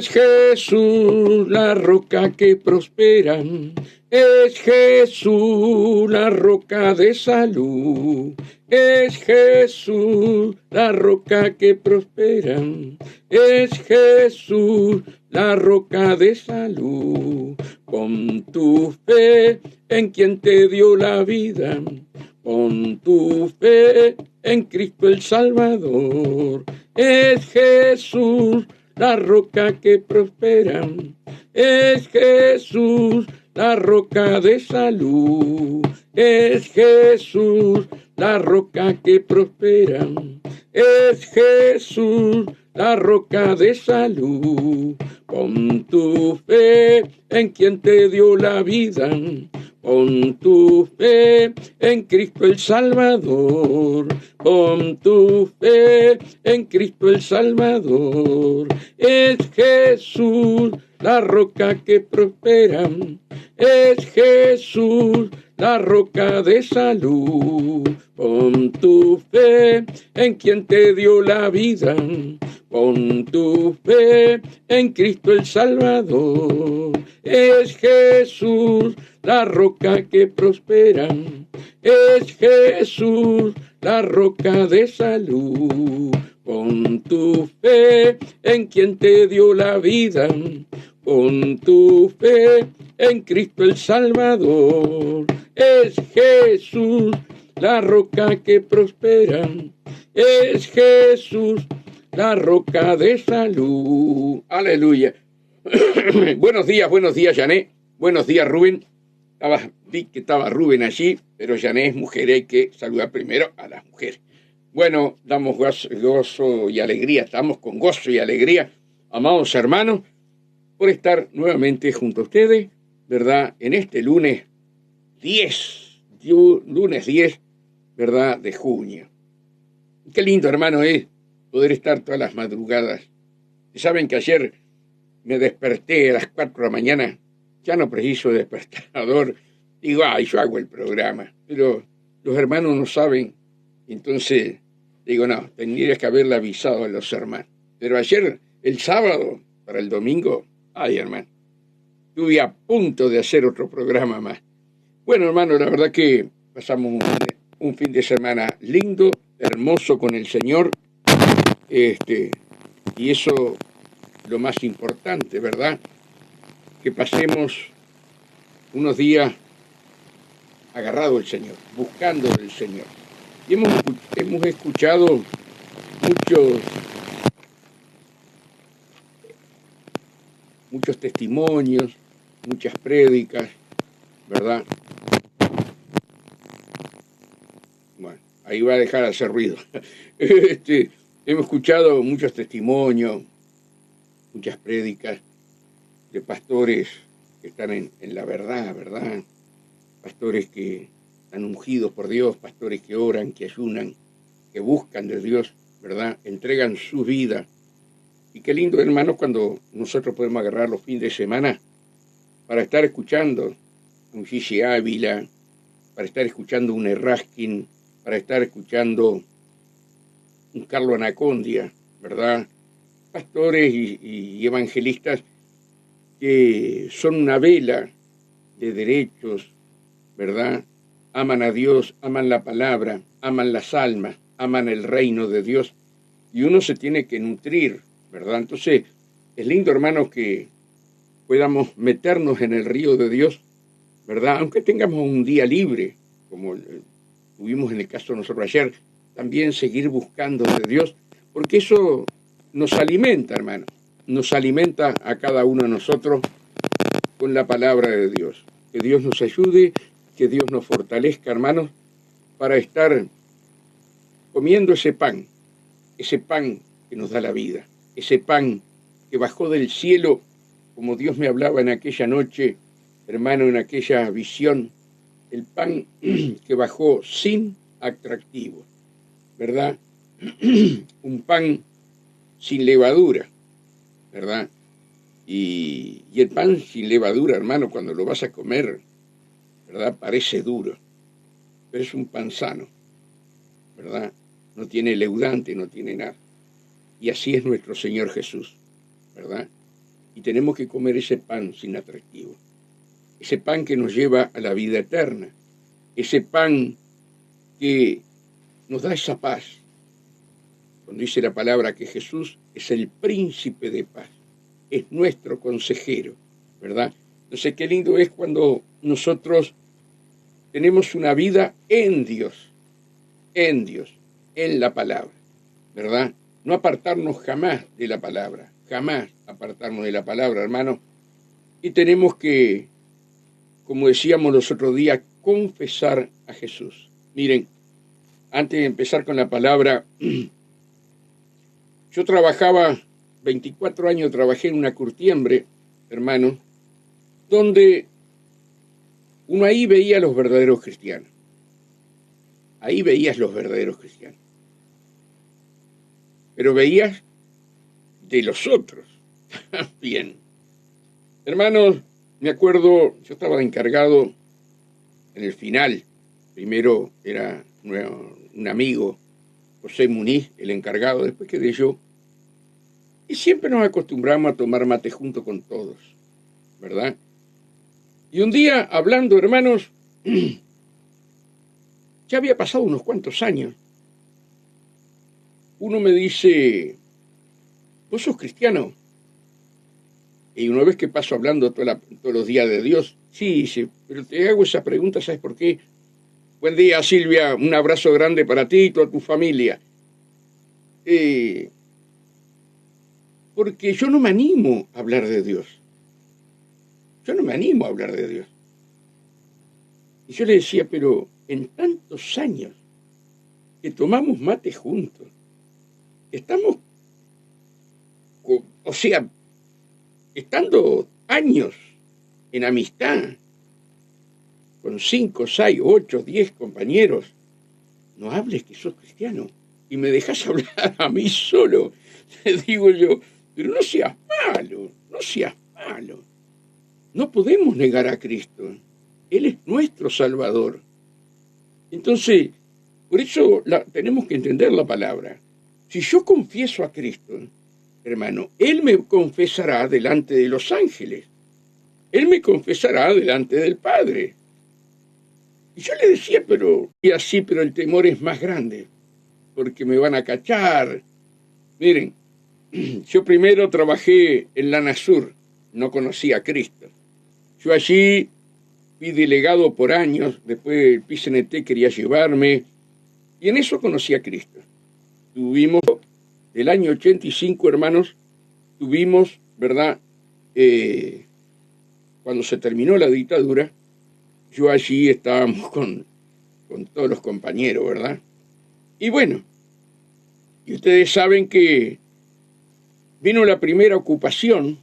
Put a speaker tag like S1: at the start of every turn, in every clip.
S1: Es Jesús la roca que prospera, es Jesús la roca de salud, es Jesús la roca que prospera, es Jesús la roca de salud. Pon tu fe en quien te dio la vida, pon tu fe en Cristo el Salvador, es Jesús la roca que prospera, es Jesús la roca de salud, es Jesús la roca que prospera, es Jesús la roca de salud. Pon tu fe en quien te dio la vida, pon tu fe en Cristo el Salvador, pon tu fe en Cristo el Salvador, es Jesús la roca que prospera, es Jesús la roca de salud. Pon tu fe en quien te dio la vida, pon tu fe en Cristo el Salvador, es Jesús la roca que prospera, es Jesús la roca de salud. Pon tu fe en quien te dio la vida, pon tu fe en Cristo el Salvador, es Jesús la roca que prospera, es Jesús la roca de salud. Aleluya. Buenos días, Janet. Buenos días, Rubén. Vi que estaba Rubén allí, pero Janet es mujer, hay que saludar primero a las mujeres. Bueno, damos gozo y alegría, estamos con gozo y alegría, amados hermanos, por estar nuevamente junto a ustedes, ¿verdad? En este lunes 10, ¿verdad? De junio. Qué lindo, hermano, es poder estar todas las madrugadas. Saben que ayer me desperté a las 4 de la mañana, ya no preciso despertador, digo, yo hago el programa, pero los hermanos no saben, entonces digo, no, tendrías que haberle avisado a los hermanos. Pero ayer, el sábado, para el domingo, hermano, estuve a punto de hacer otro programa más. Bueno, hermano, la verdad que pasamos un fin de semana lindo, hermoso con el Señor, y eso lo más importante, ¿verdad? Que pasemos unos días agarrado al Señor, buscando al Señor. Y hemos escuchado muchos testimonios, muchas prédicas, ¿verdad? Bueno, ahí va a dejar de hacer ruido. Hemos escuchado muchos testimonios, muchas prédicas de pastores que están en la verdad, ¿verdad? Pastores que están ungidos por Dios, pastores que oran, que ayunan, que buscan de Dios, ¿verdad? Entregan su vida. Y qué lindo, hermanos, cuando nosotros podemos agarrar los fines de semana para estar escuchando un Gigi Ávila, para estar escuchando un Errázquin, para estar escuchando un Carlo Anacondia, ¿verdad? Pastores y evangelistas que son una vela de derechos, ¿verdad? Aman a Dios, aman la palabra, aman las almas, aman el reino de Dios, y uno se tiene que nutrir, ¿verdad? Entonces, es lindo, hermanos, que podamos meternos en el río de Dios, ¿verdad? Aunque tengamos un día libre, como tuvimos en el caso de nosotros ayer, también seguir buscando de Dios, porque eso nos alimenta, hermano, nos alimenta a cada uno de nosotros con la palabra de Dios. Que Dios nos ayude, que Dios nos fortalezca, hermanos, para estar comiendo ese pan que nos da la vida, ese pan que bajó del cielo, como Dios me hablaba en aquella noche, hermano, en aquella visión, el pan que bajó sin atractivo, ¿verdad? Un pan sin levadura, ¿verdad? Y el pan sin levadura, hermano, cuando lo vas a comer, ¿verdad? Parece duro, pero es un pan sano, ¿verdad? No tiene leudante, no tiene nada. Y así es nuestro Señor Jesús, ¿verdad? y tenemos que comer ese pan sin atractivo, ese pan que nos lleva a la vida eterna, ese pan que nos da esa paz. Cuando dice la palabra que Jesús es el príncipe de paz, es nuestro consejero, ¿verdad? Entonces, qué lindo es cuando nosotros tenemos una vida en Dios, en la palabra, ¿verdad? No apartarnos jamás de la palabra, jamás apartarnos de la palabra, hermano. Y tenemos que, como decíamos los otros días, confesar a Jesús. Miren, antes de empezar con la palabra, yo trabajaba, 24 años trabajé en una curtiembre, hermano, donde uno ahí veía a los verdaderos cristianos. Ahí veías los verdaderos cristianos. Pero veías de los otros. Bien. Hermanos, me acuerdo, yo estaba encargado en el final. Primero era un amigo, José Muniz, el encargado, después quedé yo. Y siempre nos acostumbramos a tomar mate junto con todos, ¿verdad? Y un día, hablando, hermanos, ya había pasado unos cuantos años, uno me dice, ¿vos sos cristiano? Y una vez que paso hablando todos los días de Dios, sí, pero te hago esa pregunta, ¿sabes por qué? Buen día, Silvia, un abrazo grande para ti y toda tu familia. Porque yo no me animo a hablar de Dios. Yo no me animo a hablar de Dios. Y yo le decía, pero en tantos años que tomamos mate juntos, estamos, o sea, estando años en amistad, con 5, 6, 8, 10 compañeros, no hables que sos cristiano y me dejas hablar a mí solo. Le digo yo, pero no seas malo, no seas malo. No podemos negar a Cristo. Él es nuestro Salvador. Entonces, por eso tenemos que entender la palabra. Si yo confieso a Cristo, hermano, Él me confesará delante de los ángeles. Él me confesará delante del Padre. Y yo le decía, y así, pero el temor es más grande, porque me van a cachar. Miren, yo primero trabajé en la NASUR, no conocía a Cristo. Yo allí fui delegado por años, después el PCNT quería llevarme, y en eso conocí a Cristo. Tuvimos, del año 85, hermanos, tuvimos, ¿verdad? Cuando se terminó la dictadura, yo allí estábamos con todos los compañeros, ¿verdad? Y bueno, y ustedes saben que vino la primera ocupación.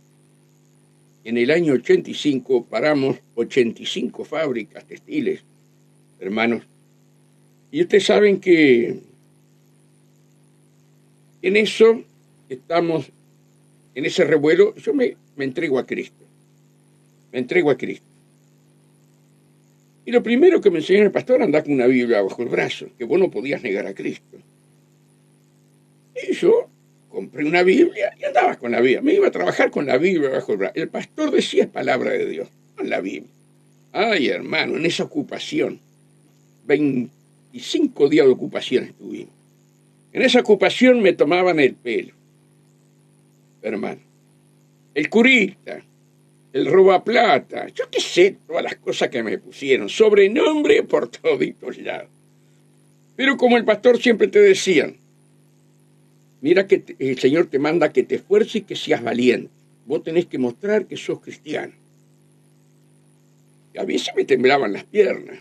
S1: En el año 85 paramos 85 fábricas textiles, hermanos. Y ustedes saben que en eso estamos, en ese revuelo, yo me entrego a Cristo. Me entrego a Cristo. Y lo primero que me enseñó el pastor, andar con una Biblia bajo el brazo, que vos no podías negar a Cristo. Y yo compré una Biblia y andaba con la Biblia. Me iba a trabajar con la Biblia bajo el brazo. El pastor decía, es palabra de Dios, con la Biblia. Ay, hermano, en esa ocupación, 25 días de ocupación estuvimos. En esa ocupación me tomaban el pelo, hermano. El curita, el robaplata, yo qué sé, todas las cosas que me pusieron, sobrenombre por todos lados. Pero como el pastor siempre te decía, mira que el Señor te manda que te esfuerces y que seas valiente. Vos tenés que mostrar que sos cristiano. Y a veces me temblaban las piernas,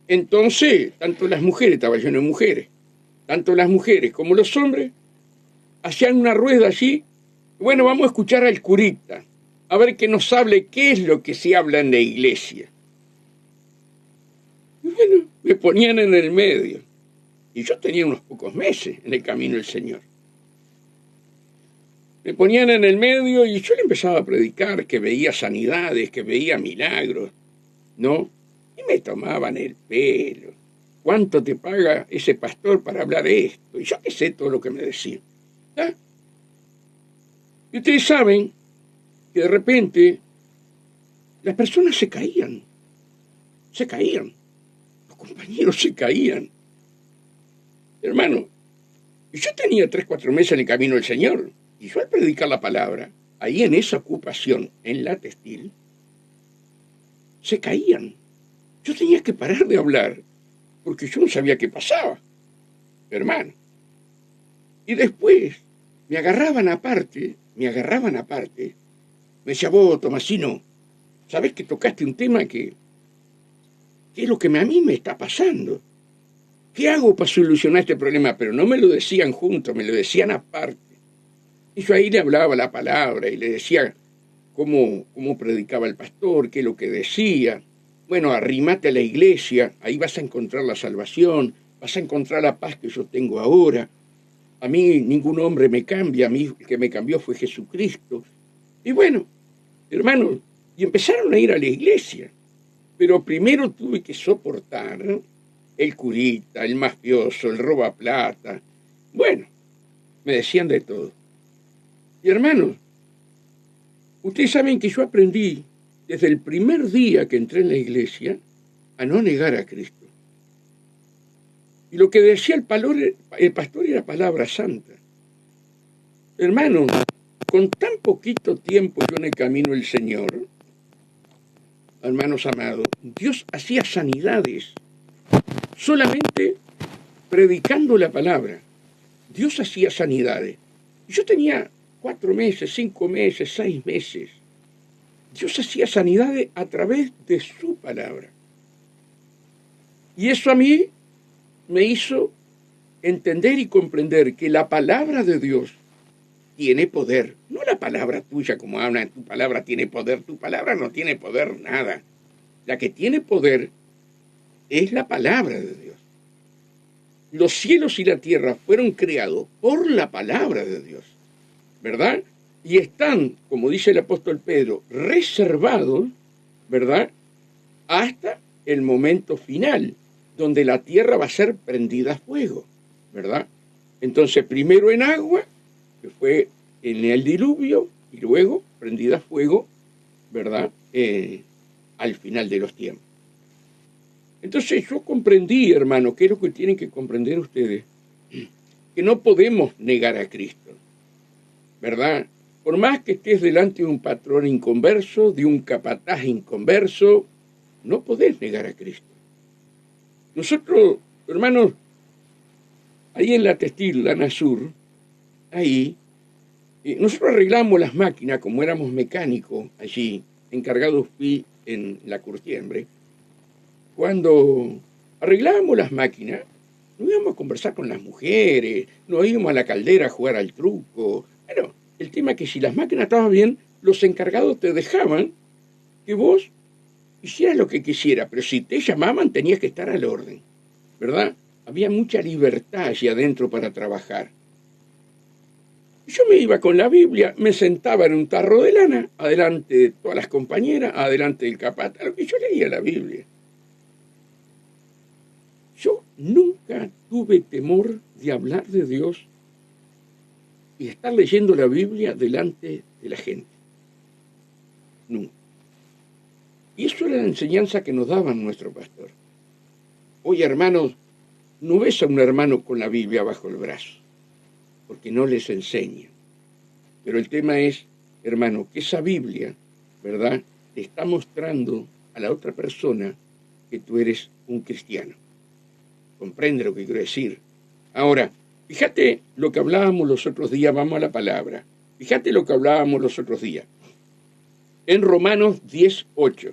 S1: Entonces, tanto las mujeres, estaba lleno de mujeres, tanto las mujeres como los hombres, hacían una rueda allí. Bueno, vamos a escuchar al curita, a ver que nos hable qué es lo que se habla en la iglesia. Y bueno, me ponían en el medio. Y yo tenía unos pocos meses en el camino del Señor. Me ponían en el medio y yo le empezaba a predicar que veía sanidades, que veía milagros, ¿no? Y me tomaban el pelo. ¿Cuánto te paga ese pastor para hablar esto? Y yo qué sé todo lo que me decía. ¿Ah? Y ustedes saben que de repente las personas se caían, los compañeros se caían. Hermano, yo tenía 3, 4 meses en el camino del Señor, y yo al predicar la palabra, ahí en esa ocupación, en la textil, se caían. Yo tenía que parar de hablar, porque yo no sabía qué pasaba, hermano. Y después me agarraban aparte, me decía, vos, Tomasino, ¿sabés que tocaste un tema que es lo que a mí me está pasando? ¿Qué hago para solucionar este problema? Pero no me lo decían juntos, me lo decían aparte. Y yo ahí le hablaba la palabra y le decía cómo predicaba el pastor, qué es lo que decía. Bueno, arrímate a la iglesia, ahí vas a encontrar la salvación, vas a encontrar la paz que yo tengo ahora. A mí ningún hombre me cambia, a mí el que me cambió fue Jesucristo. Y bueno, hermanos, y empezaron a ir a la iglesia. Pero primero tuve que soportar el curita, el mafioso, el robaplata. Bueno, me decían de todo. Y hermanos, ustedes saben que yo aprendí desde el primer día que entré en la iglesia a no negar a Cristo. Y lo que decía el pastor era palabra santa. Hermanos, con tan poquito tiempo yo en el camino del Señor, hermanos amados, Dios hacía sanidades. Solamente predicando la palabra, Dios hacía sanidades. Yo tenía 4 meses, 5 meses, 6 meses. Dios hacía sanidades a través de su palabra. Y eso a mí me hizo entender y comprender que la palabra de Dios tiene poder. No la palabra tuya, como hablan, tu palabra tiene poder. Tu palabra no tiene poder nada. La que tiene poder es la palabra de Dios. Los cielos y la tierra fueron creados por la palabra de Dios, ¿verdad? Y están, como dice el apóstol Pedro, reservados, ¿verdad?, hasta el momento final, donde la tierra va a ser prendida a fuego, ¿verdad? Entonces, primero en agua, que fue en el diluvio, y luego prendida a fuego, ¿verdad?, al final de los tiempos. Entonces yo comprendí, hermano, que es lo que tienen que comprender ustedes, que no podemos negar a Cristo, ¿verdad? Por más que estés delante de un patrón inconverso, de un capataz inconverso, no podés negar a Cristo. Nosotros, hermanos, ahí en la textil, la Nasur, ahí, nosotros arreglamos las máquinas, como éramos mecánicos allí, encargados fui en la curtiembre. Cuando arreglábamos las máquinas, nos íbamos a conversar con las mujeres, nos íbamos a la caldera a jugar al truco. Bueno, el tema es que si las máquinas estaban bien, los encargados te dejaban que vos hicieras lo que quisieras, pero si te llamaban tenías que estar al orden, ¿verdad? Había mucha libertad allí adentro para trabajar. Yo me iba con la Biblia, me sentaba en un tarro de lana, adelante de todas las compañeras, adelante del capataz, y yo leía la Biblia. Yo nunca tuve temor de hablar de Dios y estar leyendo la Biblia delante de la gente. Nunca. Y eso era la enseñanza que nos daban nuestro pastor. Oye, hermanos, no ves a un hermano con la Biblia bajo el brazo, porque no les enseña. Pero el tema es, hermano, que esa Biblia, ¿verdad?, te está mostrando a la otra persona que tú eres un cristiano. Comprende lo que quiero decir. Ahora, fíjate lo que hablábamos los otros días, vamos a la palabra. Fíjate lo que hablábamos los otros días. En Romanos 10:8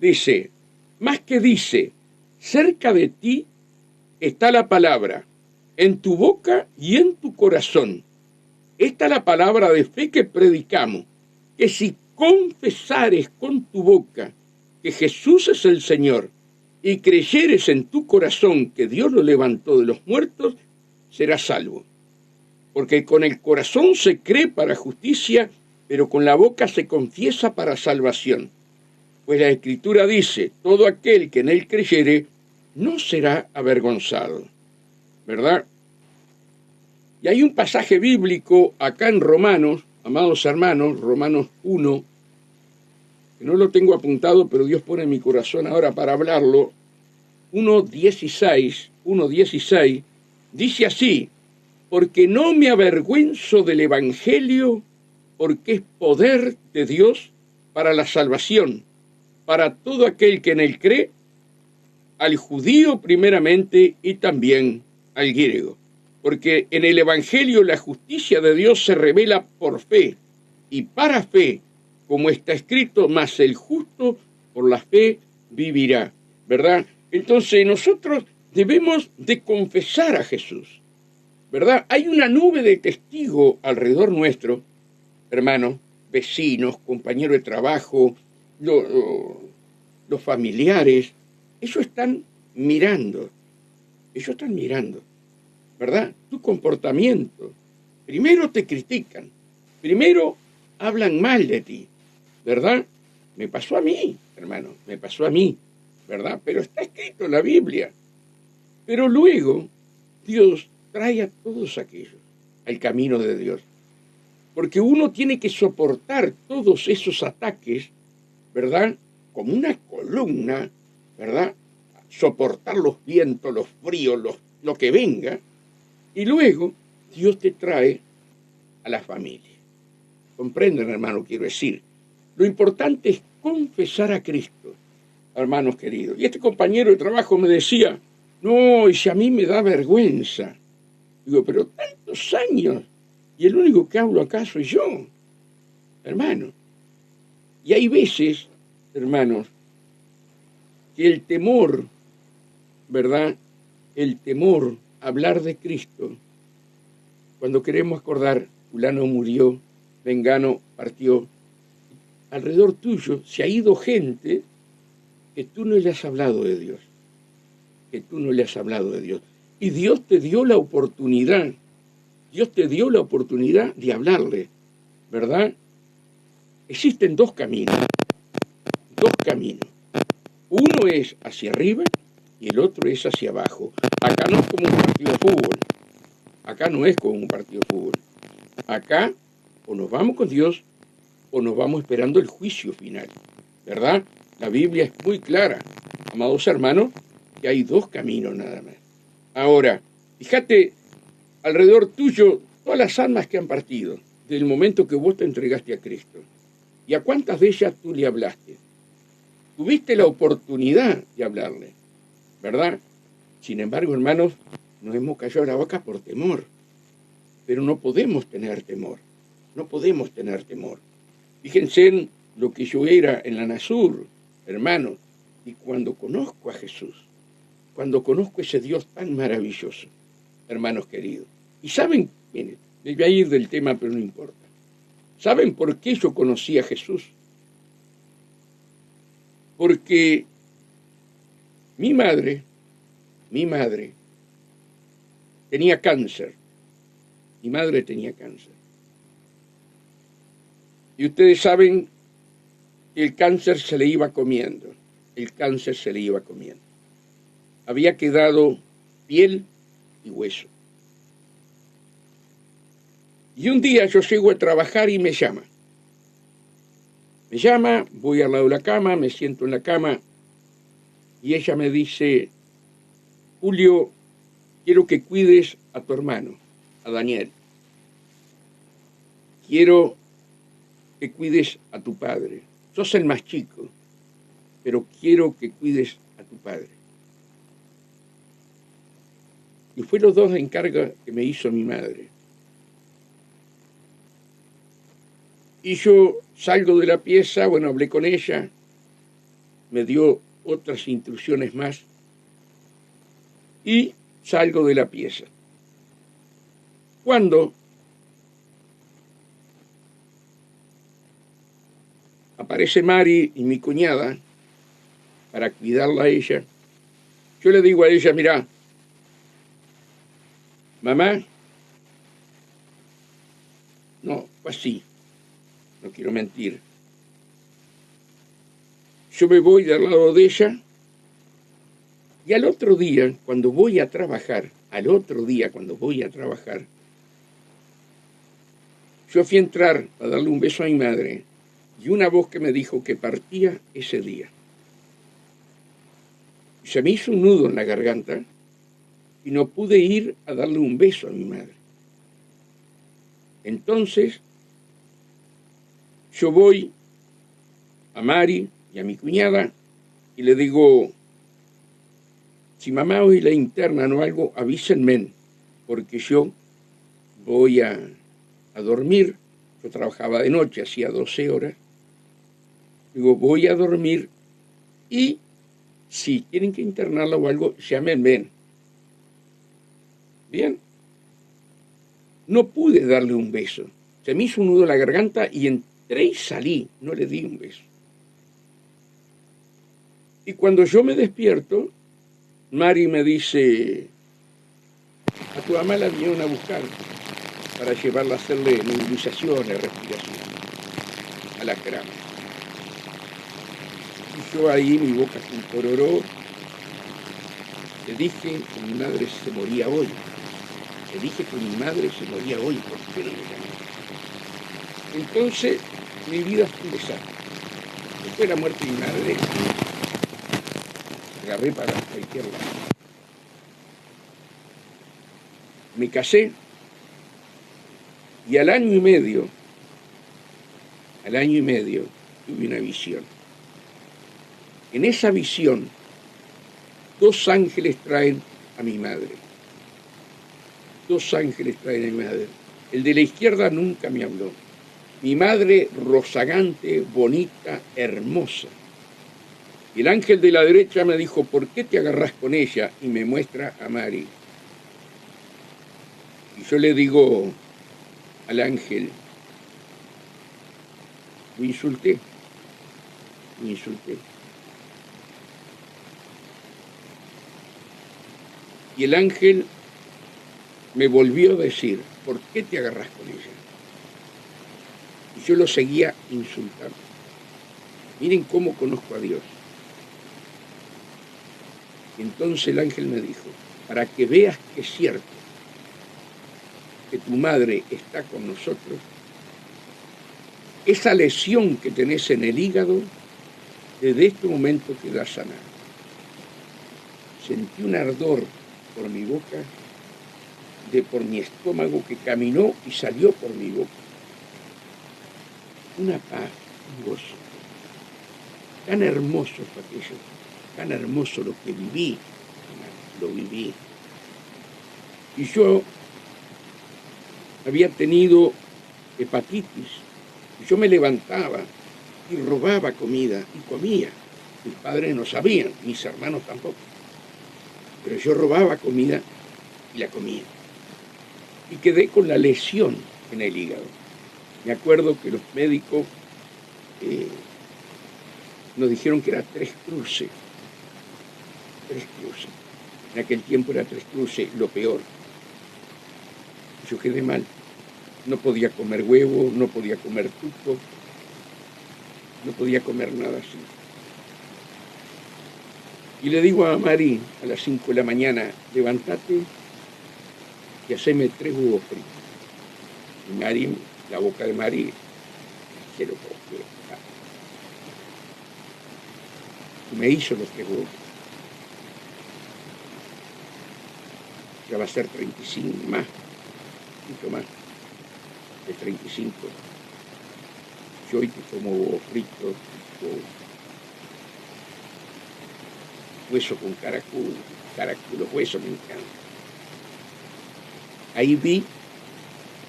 S1: dice, más que dice, cerca de ti está la palabra, en tu boca y en tu corazón. Esta es la palabra de fe que predicamos, que si confesares con tu boca que Jesús es el Señor y creyeres en tu corazón que Dios lo levantó de los muertos, serás salvo. Porque con el corazón se cree para justicia, pero con la boca se confiesa para salvación. Pues la Escritura dice, todo aquel que en él creyere no será avergonzado. ¿Verdad? Y hay un pasaje bíblico acá en Romanos, Amados hermanos, Romanos 1, que no lo tengo apuntado, pero Dios pone en mi corazón ahora para hablarlo, 1:16, dice así: porque no me avergüenzo del Evangelio, porque es poder de Dios para la salvación, para todo aquel que en él cree, al judío primeramente y también al griego. Porque en el Evangelio la justicia de Dios se revela por fe y para fe, como está escrito, mas el justo por la fe vivirá, ¿verdad? Entonces nosotros debemos de confesar a Jesús, ¿verdad? Hay una nube de testigos alrededor nuestro, hermanos, vecinos, compañeros de trabajo, los familiares. Ellos están mirando, ¿verdad? Tu comportamiento. Primero te critican, primero hablan mal de ti, ¿verdad? Me pasó a mí, hermano, me pasó a mí, ¿verdad? Pero está escrito en la Biblia. Pero luego Dios trae a todos aquellos al camino de Dios. Porque uno tiene que soportar todos esos ataques, ¿verdad? Como una columna, ¿verdad? Soportar los vientos, los fríos, lo que venga. Y luego Dios te trae a la familia. ¿Comprenden, hermano? Quiero decir, lo importante es confesar a Cristo, hermanos queridos. Y este compañero de trabajo me decía, no, y si a mí me da vergüenza. Digo, pero tantos años, y el único que hablo acá soy yo, hermano. Y hay veces, hermanos, que el temor, ¿verdad? El temor a hablar de Cristo, cuando queremos acordar, fulano murió, vengano partió, alrededor tuyo se ha ido gente que tú no le has hablado de Dios, Y Dios te dio la oportunidad, de hablarle, ¿verdad? Existen dos caminos. Uno es hacia arriba y el otro es hacia abajo. Acá no es como un partido de fútbol. Acá o nos vamos con Dios o nos vamos esperando el juicio final, ¿verdad? La Biblia es muy clara, amados hermanos, que hay dos caminos nada más. Ahora, fíjate alrededor tuyo todas las almas que han partido desde el momento que vos te entregaste a Cristo. ¿Y a cuántas de ellas tú le hablaste? Tuviste la oportunidad de hablarle, ¿verdad? Sin embargo, hermanos, nos hemos callado la boca por temor. Pero no podemos tener temor. Fíjense en lo que yo era en la Nasur, hermanos, y cuando conozco a Jesús, cuando conozco ese Dios tan maravilloso, hermanos queridos. Y saben, miren, me voy a ir del tema, pero no importa. ¿Saben por qué yo conocí a Jesús? Porque mi madre tenía cáncer. Mi madre tenía cáncer. Y ustedes saben que el cáncer se le iba comiendo. Había quedado piel y hueso. Y un día yo llego a trabajar y me llama. Voy al lado de la cama, me siento en la cama y ella me dice, Julio, quiero que cuides a tu hermano, a Daniel. Quiero que cuides a tu padre. Sos el más chico, pero quiero que cuides a tu padre. Y fue los dos encargos que me hizo mi madre. Y yo salgo de la pieza, hablé con ella, me dio otras instrucciones más y salgo de la pieza. Cuando aparece Mari y mi cuñada para cuidarla a ella, yo le digo a ella, mirá, mamá, no, fue así. No quiero mentir. Yo me voy del lado de ella y al otro día, cuando voy a trabajar, Yo fui a entrar a darle un beso a mi madre y una voz que me dijo que partía ese día. Se me hizo un nudo en la garganta y no pude ir a darle un beso a mi madre. Entonces, yo voy a Mari y a mi cuñada y le digo, si mamá hoy la internan o algo, avísenme, porque yo voy a dormir. Yo trabajaba de noche, hacía 12 horas. Digo, voy a dormir y si tienen que internarla o algo, llámenme. Bien. No pude darle un beso. Se me hizo un nudo en la garganta y entré y salí. No le di un beso. Y cuando yo me despierto, Mari me dice, a tu mamá la vinieron a buscar para llevarla a hacerle nebulizaciones, respiración, a la grama. Y yo ahí, mi boca se encororó, le dije que mi madre se moría hoy. Le dije que mi madre se moría hoy porque no me llamó. Entonces, mi vida fue un desastre. Después de la muerte de mi madre, agarré para cualquier lado. Me casé y al año y medio, tuve una visión. En esa visión, 2 ángeles traen a mi madre. 2 ángeles traen a mi madre. El de la izquierda nunca me habló. Mi madre rozagante, bonita, hermosa. Y el ángel de la derecha me dijo, ¿por qué te agarrás con ella? Y me muestra a Mari. Y yo le digo al ángel, lo insulté. Y el ángel me volvió a decir, ¿por qué te agarrás con ella? Y yo lo seguía insultando. Miren cómo conozco a Dios. Y entonces el ángel me dijo, para que veas que es cierto, que tu madre está con nosotros, esa lesión que tenés en el hígado, desde este momento queda sanada. Sentí un ardor por mi boca, por mi estómago que caminó y salió por mi boca. Una paz, un gozo. Tan hermoso fue aquello, tan hermoso lo que viví, lo viví. Y yo había tenido hepatitis, y yo me levantaba y robaba comida y comía. Mis padres no sabían, mis hermanos tampoco. Pero yo robaba comida y la comía. Y quedé con la lesión en el hígado. Me acuerdo que los médicos nos dijeron que era 3 cruces. 3 cruces. En aquel tiempo era 3 cruces, lo peor. Yo quedé mal. No podía comer huevo, no podía comer tuco, no podía comer nada así. Y le digo a Mari a las 5 de la mañana, levántate y haceme 3 huevos fritos. Y Mari, la boca de Mari, se lo cogió. Y me hizo los 3 huevos. Ya va a ser 35 más, mucho más de 35. Yo hoy que como huevos fritos, hueso con caracol, los huesos me encantan. Ahí vi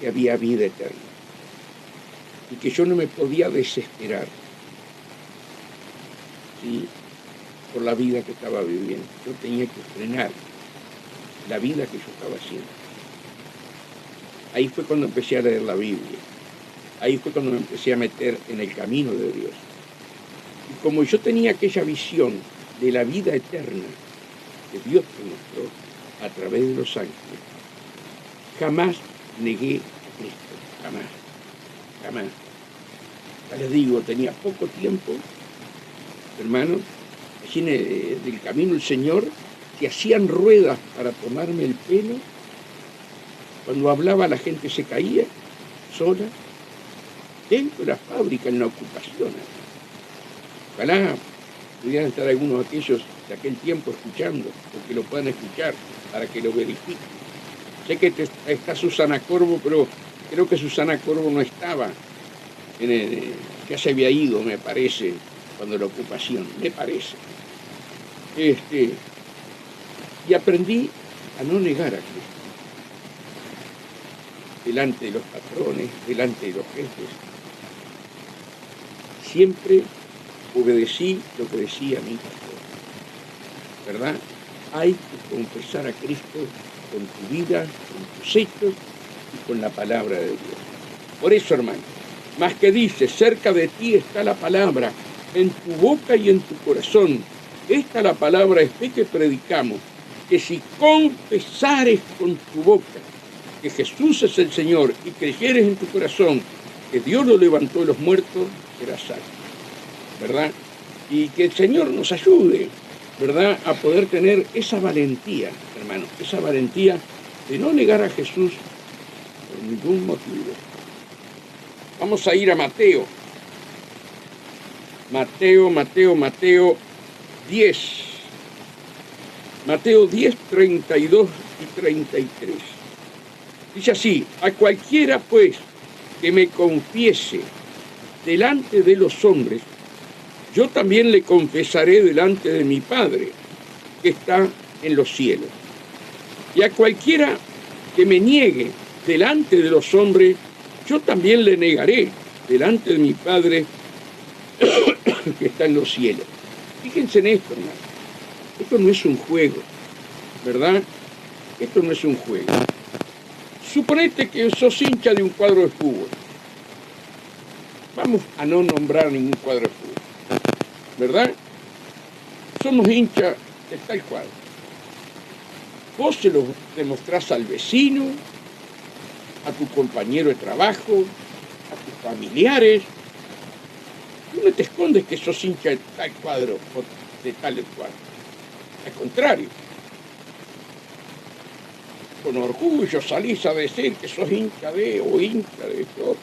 S1: que había vida eterna y que yo no me podía desesperar, ¿sí?, por la vida que estaba viviendo. Yo tenía que frenar la vida que yo estaba haciendo. Ahí fue cuando empecé a leer la Biblia. Ahí fue cuando me empecé a meter en el camino de Dios. Y como yo tenía aquella visión de la vida eterna que Dios me mostró a través de los ángeles, jamás negué a Cristo, jamás. Ya les digo, tenía poco tiempo, hermanos, allí en el camino del Señor, que hacían ruedas para tomarme el pelo. Cuando hablaba la gente se caía sola. dentro de la fábrica, en la ocupación. Ojalá pudieran estar algunos de aquellos de aquel tiempo escuchando, o que lo puedan escuchar, para que lo verifiquen. Sé que está Susana Corvo, pero creo que Susana Corvo no estaba, ya se había ido, me parece, cuando la ocupación, me parece. Y aprendí a no negar a Cristo. Delante de los patrones, delante de los jefes. Siempre obedecí lo que decía mi pastor. ¿Verdad? Hay que confesar a Cristo con tu vida, con tus hechos y con la palabra de Dios. Por eso, hermano, más que dice, cerca de ti está la palabra, en tu boca y en tu corazón. Esta la palabra es fe que predicamos, que si confesares con tu boca que Jesús es el Señor y creyeres en tu corazón que Dios lo levantó de los muertos, serás salvo, ¿verdad? Y que el Señor nos ayude, ¿verdad?, a poder tener esa valentía, hermano, esa valentía de no negar a Jesús por ningún motivo. Vamos a ir a Mateo 10. Mateo 10, 32 y 33. Dice así: a cualquiera, pues, que me confiese delante de los hombres, yo también le confesaré delante de mi Padre, que está en los cielos. Y a cualquiera que me niegue delante de los hombres, yo también le negaré delante de mi Padre, que está en los cielos. Fíjense en esto, hermano. Esto no es un juego, ¿verdad? Esto no es un juego. Suponete que sos hincha de un cuadro de fútbol. Vamos a no nombrar ningún cuadro de fútbol, ¿verdad? Somos hinchas de tal cuadro. Vos se lo demostrás al vecino, a tu compañero de trabajo, a tus familiares. Tú no te escondes que sos hincha de tal cuadro o de tal cuadro. Al contrario, con orgullo salís a decir que sos hincha de o hincha de este otro,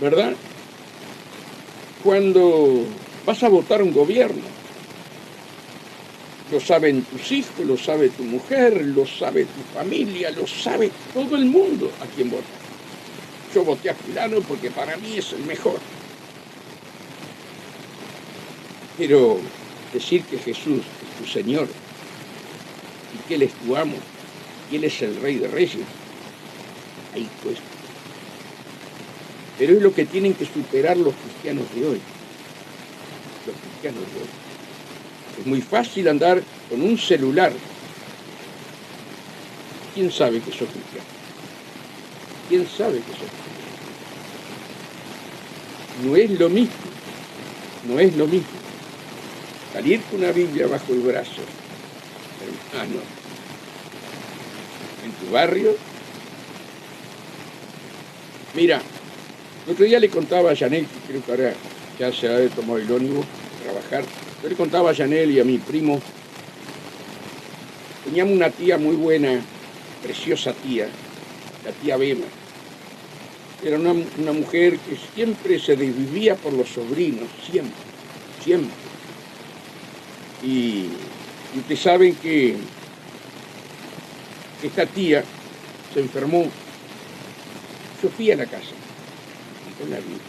S1: ¿verdad? Cuando vas a votar un gobierno, lo saben tus hijos, lo sabe tu mujer, lo sabe tu familia, lo sabe todo el mundo a quien vota. Yo voté a fulano porque para mí es el mejor. Pero decir que Jesús es tu Señor y que Él es tu amo y Él es el Rey de Reyes, ahí cuesta. Pero es lo que tienen que superar los cristianos de hoy. Los cristianos de hoy. Es muy fácil andar con un celular. ¿Quién sabe que sos cristiano? ¿Quién sabe que sos cristiano? No es lo mismo. No es lo mismo. Salir con una Biblia bajo el brazo, hermano, en tu barrio. Mira, el otro día le contaba a Janel, que creo que ahora ya se ha tomado el ómnibus a trabajar. Yo le contaba a Janel y a mi primo, teníamos una tía muy buena, preciosa tía, la tía Bema. Era una mujer que siempre se desvivía por los sobrinos, siempre. Y ustedes saben que esta tía se enfermó. Yo fui a la casa con la Biblia.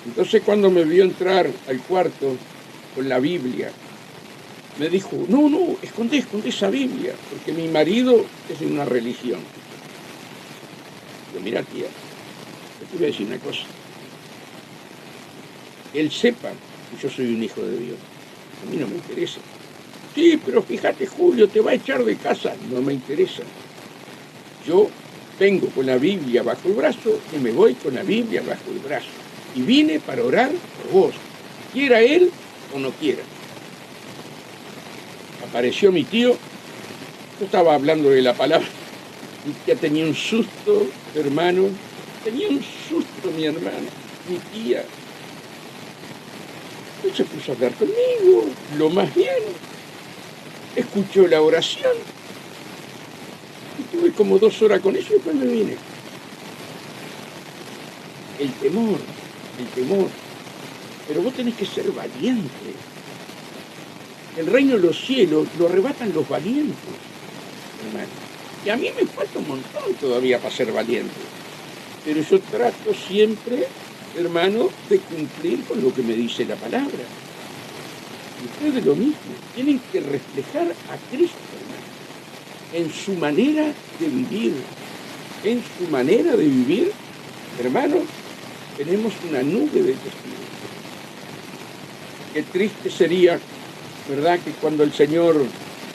S1: Entonces, cuando me vio entrar al cuarto con la Biblia, me dijo: no, escondé esa Biblia, porque mi marido es de una religión. Yo: mira, tía, yo te voy a decir una cosa. Que él sepa que yo soy un hijo de Dios. A mí no me interesa. Sí, pero fíjate, Julio, te va a echar de casa. No me interesa. Yo vengo con la Biblia bajo el brazo y me voy con la Biblia bajo el brazo. Y vine para orar por vos, quiera él o no quiera. Apareció mi tío, yo estaba hablando de la palabra, mi tía tenía un susto, hermano, tenía un susto mi hermana, mi tía. Él se puso a hablar conmigo, lo más bien, escuchó la oración, y tuve como 2 horas con eso y después me vine. el temor, el temor. Pero vos tenés que ser valiente. El reino de los cielos lo arrebatan los valientes, hermano. Y a mí me falta un montón todavía para ser valiente. Pero yo trato siempre, hermano, de cumplir con lo que me dice la palabra. Y ustedes lo mismo, tienen que reflejar a Cristo, hermano, en su manera de vivir. En su manera de vivir, hermano, tenemos una nube de testigos. Qué triste sería, ¿verdad?, que cuando el Señor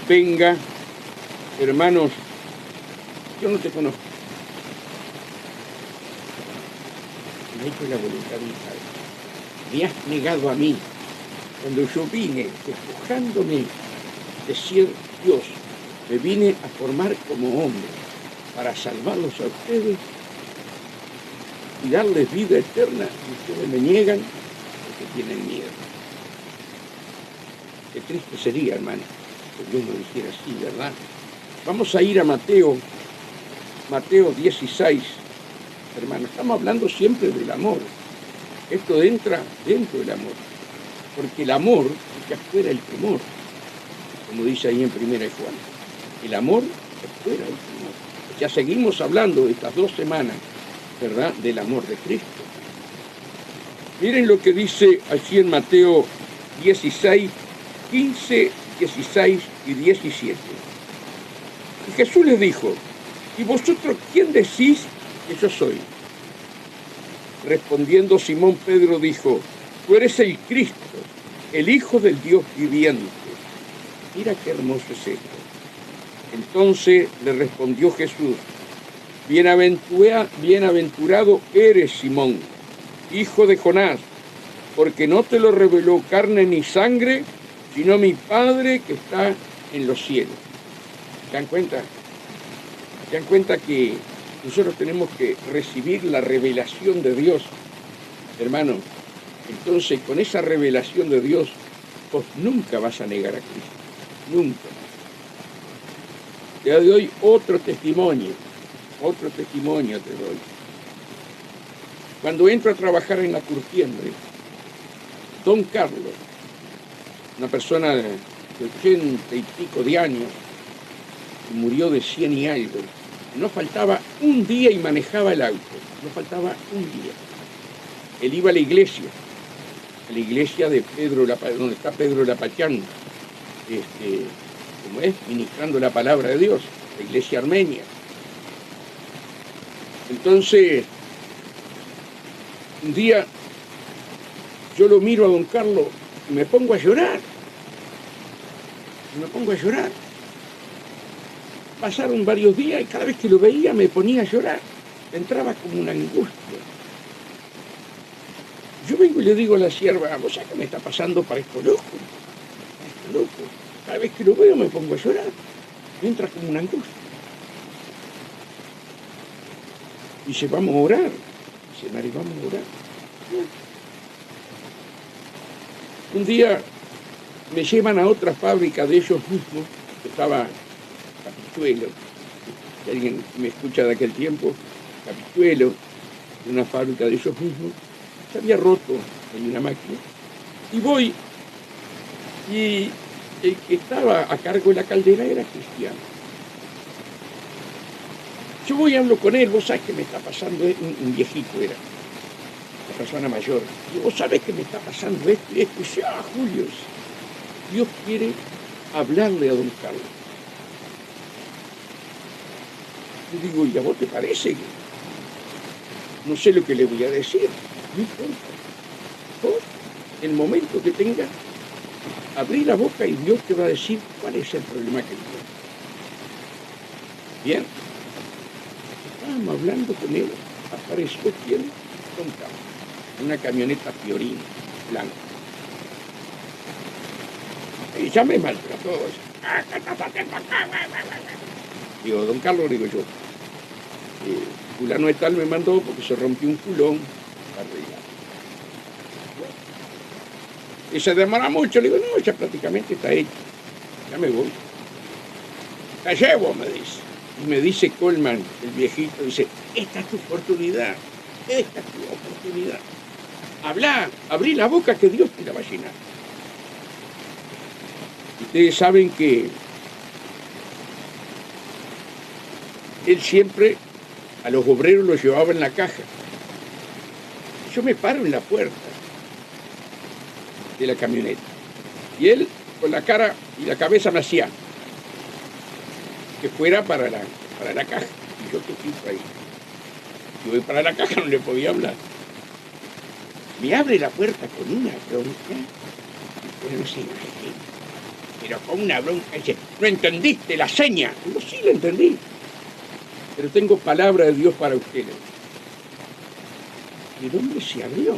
S1: venga, hermanos, yo no te conozco. No he hecho la voluntad de mi Padre. Me has negado a mí. Cuando yo vine despojándome de ser Dios, me vine a formar como hombre para salvarlos a ustedes y darles vida eterna, y ustedes me niegan porque tienen miedo. Qué triste sería, hermano, que Dios lo dijera así, ¿verdad? Vamos a ir a Mateo 16, hermano. Estamos hablando siempre del amor. Esto entra dentro del amor. Porque el amor echa fuera el temor, como dice ahí en 1 Juan. El amor echa fuera el temor. Ya seguimos hablando estas 2 semanas, ¿verdad?, del amor de Cristo. Miren lo que dice aquí en Mateo 16, 15, 16 y 17. Y Jesús les dijo: ¿y vosotros quién decís que yo soy? Respondiendo Simón Pedro dijo: tú eres el Cristo, el Hijo del Dios viviente. Mira qué hermoso es esto. Entonces le respondió Jesús: bienaventurado eres, Simón, hijo de Jonás, porque no te lo reveló carne ni sangre, sino mi Padre que está en los cielos. ¿Se dan cuenta? ¿Se dan cuenta que nosotros tenemos que recibir la revelación de Dios, hermano? Entonces, con esa revelación de Dios, vos nunca vas a negar a Cristo. Nunca. Te doy otro testimonio te doy. Cuando entro a trabajar en la curtiembre, don Carlos, una persona de 80 y pico de años, murió de 100 y algo, no faltaba un día y manejaba el auto, no faltaba un día. Él iba a la iglesia de Pedro, donde está Pedro Lapachán, como es, ministrando la palabra de Dios, la iglesia armenia. Entonces, un día yo lo miro a don Carlos y me pongo a llorar. Pasaron varios días y cada vez que lo veía me ponía a llorar. Entraba como una angustia. Yo vengo y le digo a la sierva: ¿vos sabés qué me está pasando para esto loco? Cada vez que lo veo me pongo a llorar. Me entra como una angustia. Dice: vamos a orar. Dice: Mari, vamos a orar. Un día me llevan a otra fábrica de ellos mismos, que estaba Capituelo. Si alguien me escucha de aquel tiempo, Capituelo, de una fábrica de ellos mismos, se había roto en una máquina. Y voy, y el que estaba a cargo de la caldera era cristiano. Yo voy y hablo con él: vos sabés qué me está pasando, un viejito era, una persona mayor. Y vos sabés qué me está pasando esto y esto. Y dice: Julio, Dios quiere hablarle a don Carlos. Yo digo: ¿y a vos te parece? No sé lo que le voy a decir. No importa. Vos, el momento que tengas, abrí la boca y Dios te va a decir cuál es el problema que tiene. Bien. Estábamos hablando con él. Apareció quien, don Carlos, una camioneta Fiorino, blanca. Y ya me maltrató. Digo: don Carlos, digo yo, fulano de tal me mandó porque se rompió un culón para arreglar. Y se demora mucho. Le digo: no, ya prácticamente está hecho. Ya me voy. Te llevo, me dice. Y me dice Coleman, el viejito, dice: esta es tu oportunidad. Esta es tu oportunidad. Habla, abrí la boca que Dios te la va a llenar. Ustedes saben que él siempre a los obreros los llevaba en la caja. Yo me paro en la puerta de la camioneta y él con la cara y la cabeza me hacía que fuera para la caja. Y yo te fijo ahí. Yo voy para la caja, no le podía hablar. Me abre la puerta con una bronca. Pero no se imagina. Pero con una bronca. Dice, ¿no entendiste la seña? Digo, sí, la entendí. Pero tengo palabra de Dios para ustedes. Y el hombre se abrió.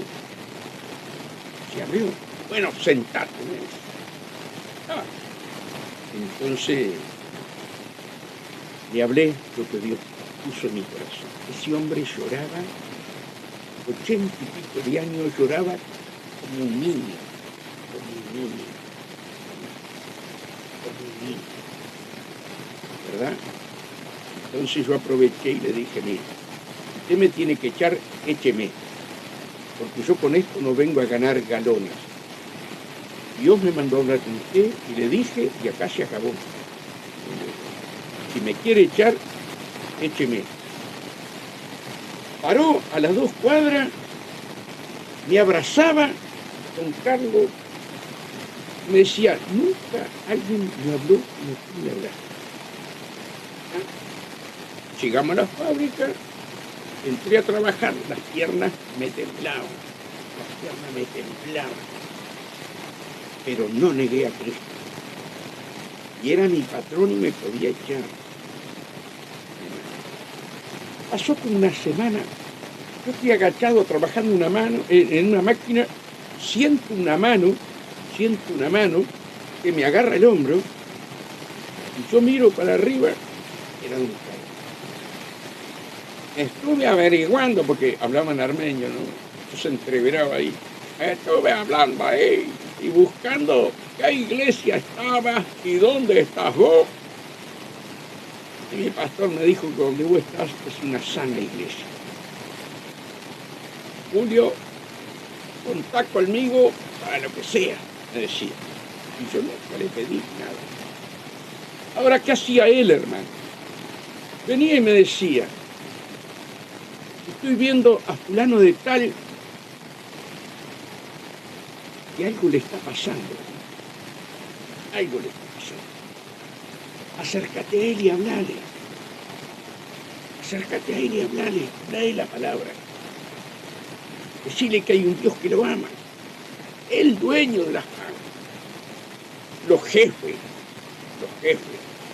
S1: Se abrió. Bueno, sentate. Entonces le hablé lo que Dios puso en mi corazón. Ese hombre lloraba, 80 y pico de años, lloraba como un niño, ¿verdad? Entonces yo aproveché y le dije, mire, usted me tiene que echar, écheme, porque yo con esto no vengo a ganar galones. Dios me mandó a hablar con usted y le dije, y acá se acabó. Si me quiere echar, écheme. Paró a las 2 cuadras, me abrazaba, don Carlos, me decía, nunca alguien me habló como tú me hablaste. Llegamos a la fábrica, entré a trabajar, las piernas me temblaban, pero no negué a Cristo. Y era mi patrón y me podía echar. Pasó como una semana, yo estoy agachado trabajando en una máquina, siento una mano que me agarra el hombro, y yo miro para arriba, era un carro. Estuve averiguando, porque hablaban armenio, ¿no? Yo se entreveraba ahí. Estuve hablando ahí y buscando qué iglesia estaba y dónde estás vos. Y mi pastor me dijo que donde vos estás es una sana iglesia. Julio, contá conmigo para lo que sea, me decía. Y yo nunca le pedí nada. Ahora, ¿qué hacía él, hermano? Venía y me decía, estoy viendo a fulano de tal que algo le está pasando. Algo le está pasando. Acércate a él y hablale. Acércate a él y hablale. Dale la palabra. Decirle que hay un Dios que lo ama. El dueño de las manos. Los jefes.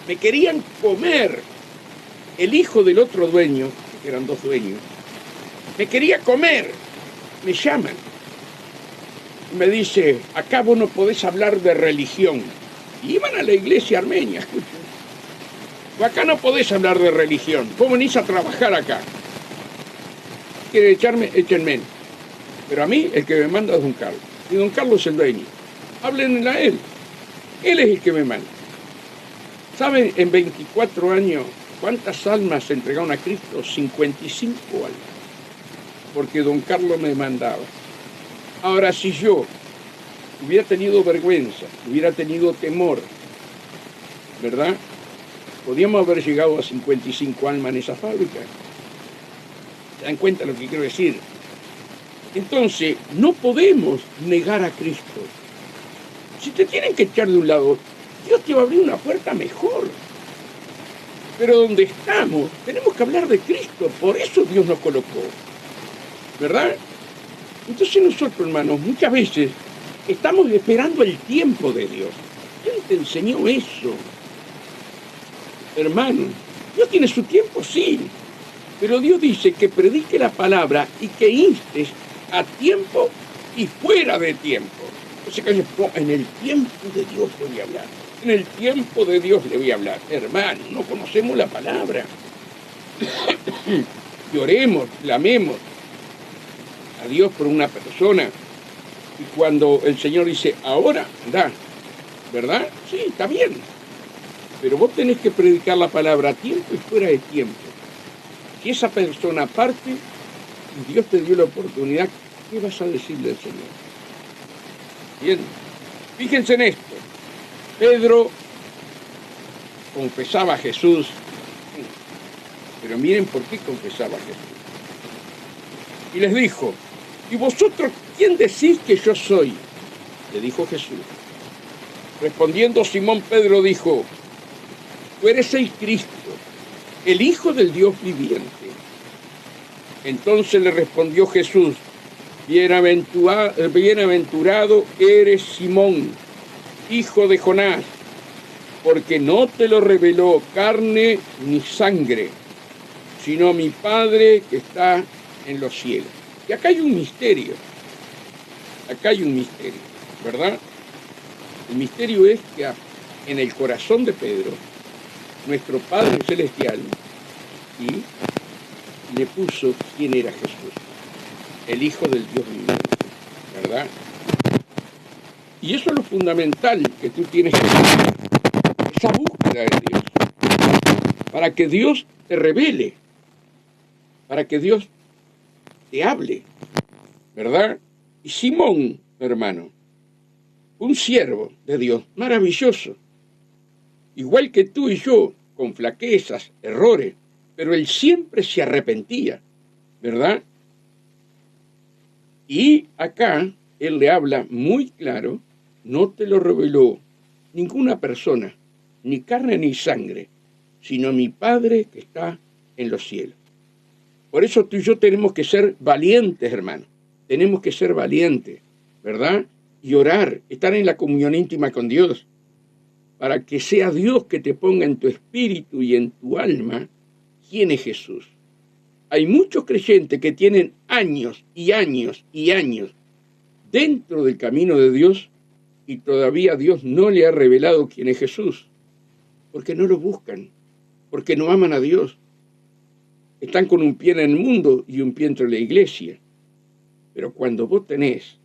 S1: Me querían comer. El hijo del otro dueño, que eran 2 dueños, me quería comer. Me llaman. Me dice, acá vos no podés hablar de religión. Y iban a la iglesia armenia, escuchen. Acá no podés hablar de religión. Vos venís a trabajar acá. ¿Quieren echarme? Échenme. Pero a mí, el que me manda es don Carlos. Y don Carlos es el dueño. Háblenle a él. Él es el que me manda. ¿Saben en 24 años cuántas almas se entregaron a Cristo? 55 almas. Porque don Carlos me mandaba. Ahora, si yo hubiera tenido vergüenza, hubiera tenido temor, ¿verdad? Podríamos haber llegado a 55 almas en esa fábrica. ¿Se dan cuenta lo que quiero decir? Entonces, no podemos negar a Cristo. Si te tienen que echar de un lado, Dios te va a abrir una puerta mejor. Pero donde estamos, tenemos que hablar de Cristo. Por eso Dios nos colocó. ¿Verdad? Entonces nosotros, hermanos, muchas veces estamos esperando el tiempo de Dios. ¿Quién te enseñó eso? Hermano, Dios tiene su tiempo, sí. Pero Dios dice que predique la palabra y que instes a tiempo y fuera de tiempo. O sea que en el tiempo de Dios le voy a hablar. En el tiempo de Dios le voy a hablar. Hermano, no conocemos la palabra. Lloremos, clamemos a Dios por una persona. Y cuando el Señor dice, ahora, da, ¿verdad? Sí, está bien. Pero vos tenés que predicar la palabra a tiempo y fuera de tiempo. Si esa persona parte, Dios te dio la oportunidad, ¿qué vas a decirle al Señor? Bien, fíjense en esto. Pedro confesaba a Jesús, pero miren por qué confesaba a Jesús. Y les dijo, ¿y vosotros quién decís que yo soy? Le dijo Jesús. Respondiendo Simón Pedro dijo, tú eres el Cristo, el Hijo del Dios viviente. Entonces le respondió Jesús, bienaventurado eres Simón, hijo de Jonás, porque no te lo reveló carne ni sangre, sino mi Padre que está en los cielos. Y acá hay un misterio, ¿verdad? El misterio es que en el corazón de Pedro, nuestro Padre Celestial, ¿sí?, le puso quién era Jesús, el Hijo del Dios viviente, ¿verdad? Y eso es lo fundamental que tú tienes que hacer, esa búsqueda de Dios, para que Dios te revele, para que Dios te hable, ¿verdad? Y Simón, hermano, un siervo de Dios maravilloso, igual que tú y yo, con flaquezas, errores, pero él siempre se arrepentía, ¿verdad? Y acá él le habla muy claro, no te lo reveló ninguna persona, ni carne ni sangre, sino mi Padre que está en los cielos. Por eso tú y yo tenemos que ser valientes, hermano. Tenemos que ser valientes, ¿verdad? Y orar, estar en la comunión íntima con Dios, para que sea Dios que te ponga en tu espíritu y en tu alma quién es Jesús. Hay muchos creyentes que tienen años y años y años dentro del camino de Dios y todavía Dios no le ha revelado quién es Jesús, porque no lo buscan, porque no aman a Dios. Están con un pie en el mundo y un pie entre la iglesia. Pero cuando vos tenés,